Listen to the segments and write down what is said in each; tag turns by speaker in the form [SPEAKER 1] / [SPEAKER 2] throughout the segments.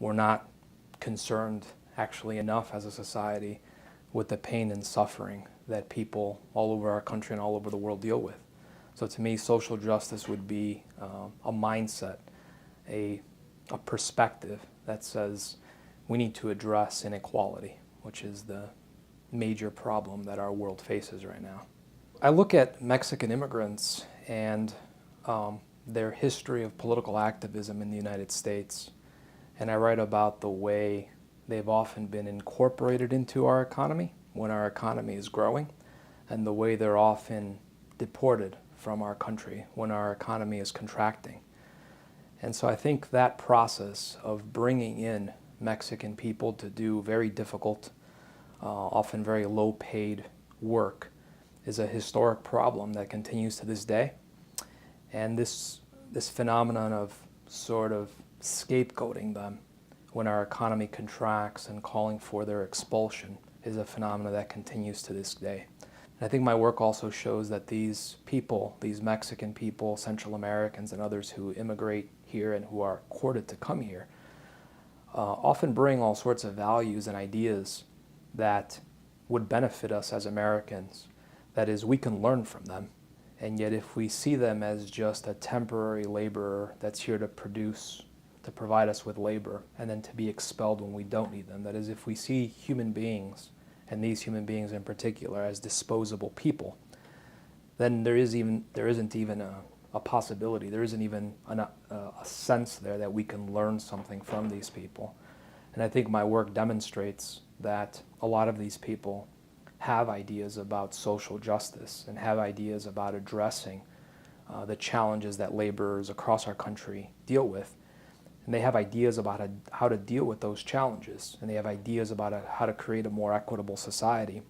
[SPEAKER 1] we're not concerned actually enough as a society with the pain and suffering that people all over our country and all over the world deal with. So to me, social justice would be a mindset, a perspective that says we need to address inequality, which is the major problem that our world faces right now. I look at Mexican immigrants and their history of political activism in the United States, and I write about the way they've often been incorporated into our economy when our economy is growing, and the way they're often deported from our country when our economy is contracting. And so I think that process of bringing in Mexican people to do very difficult, often very low-paid work is a historic problem that continues to this day. And this phenomenon of sort of scapegoating them when our economy contracts and calling for their expulsion is a phenomenon that continues to this day. And I think my work also shows that these people, these Mexican people, Central Americans and others who immigrate here and who are courted to come here, often bring all sorts of values and ideas that would benefit us as Americans. That is, we can learn from them. And yet if we see them as just a temporary laborer that's here to provide us with labor, and then to be expelled when we don't need them, that is, if we see human beings, and these human beings in particular, as disposable people, then there isn't even a possibility, there isn't even a sense there that we can learn something from these people. And I think my work demonstrates that a lot of these people have ideas about social justice and have ideas about addressing the challenges that laborers across our country deal with. And they have ideas about how to deal with those challenges, and they have ideas about how to create a more equitable society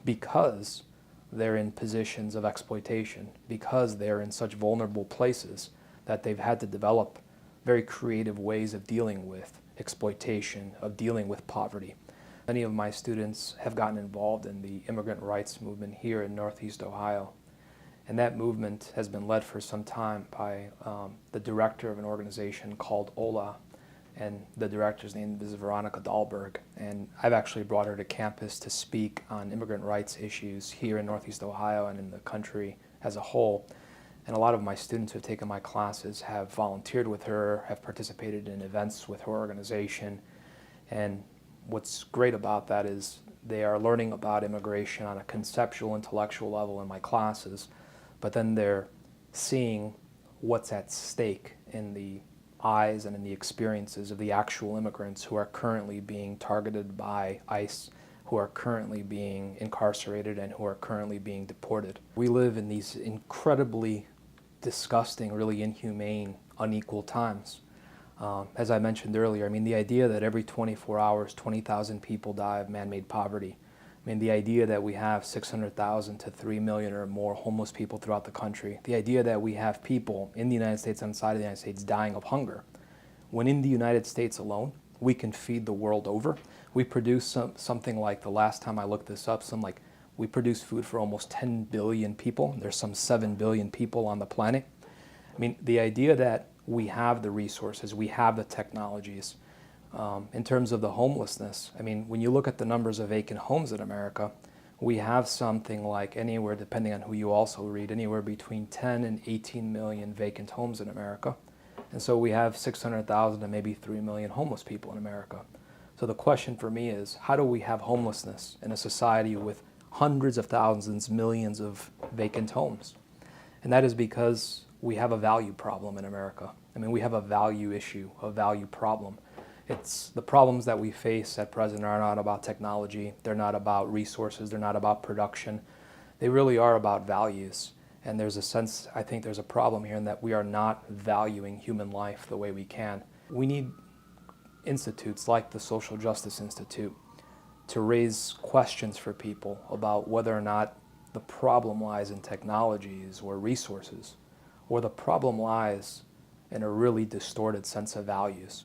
[SPEAKER 1] because they're in positions of exploitation, because they're in such vulnerable places that they've had to develop very creative ways of dealing with exploitation, of dealing with poverty. Many of my students have gotten involved in the immigrant rights movement here in Northeast Ohio. And that movement has been led for some time by the director of an organization called OLA, and the director's name is Veronica Dahlberg. And I've actually brought her to campus to speak on immigrant rights issues here in Northeast Ohio and in the country as a whole. And a lot of my students who have taken my classes have volunteered with her, have participated in events with her organization. And what's great about that is they are learning about immigration on a conceptual, intellectual level in my classes, but then they're seeing what's at stake in the eyes and in the experiences of the actual immigrants who are currently being targeted by ICE, who are currently being incarcerated, and who are currently being deported. We live in these incredibly disgusting, really inhumane, unequal times. As I mentioned earlier, I mean, the idea that every 24 hours, 20,000 people die of man-made poverty. I mean, the idea that we have 600,000 to 3 million or more homeless people throughout the country. The idea that we have people in the United States and outside of the United States dying of hunger. When in the United States alone, we can feed the world over. We produce something like, the last time I looked this up, we produce food for almost 10 billion people. There's some 7 billion people on the planet. I mean, the idea that we have the resources, we have the technologies. In terms of the homelessness, I mean, when you look at the numbers of vacant homes in America, we have something like anywhere, depending on who you also read, anywhere between 10 and 18 million vacant homes in America. And so we have 600,000 to maybe 3 million homeless people in America. So the question for me is, how do we have homelessness in a society with hundreds of thousands, millions of vacant homes? And that is because we have a value problem in America. I mean, we have a value issue, a value problem. It's the problems that we face at present are not about technology, they're not about resources, they're not about production. They really are about values. And there's a sense, I think there's a problem here in that we are not valuing human life the way we can. We need institutes like the Social Justice Institute to raise questions for people about whether or not the problem lies in technologies or resources, or the problem lies in a really distorted sense of values.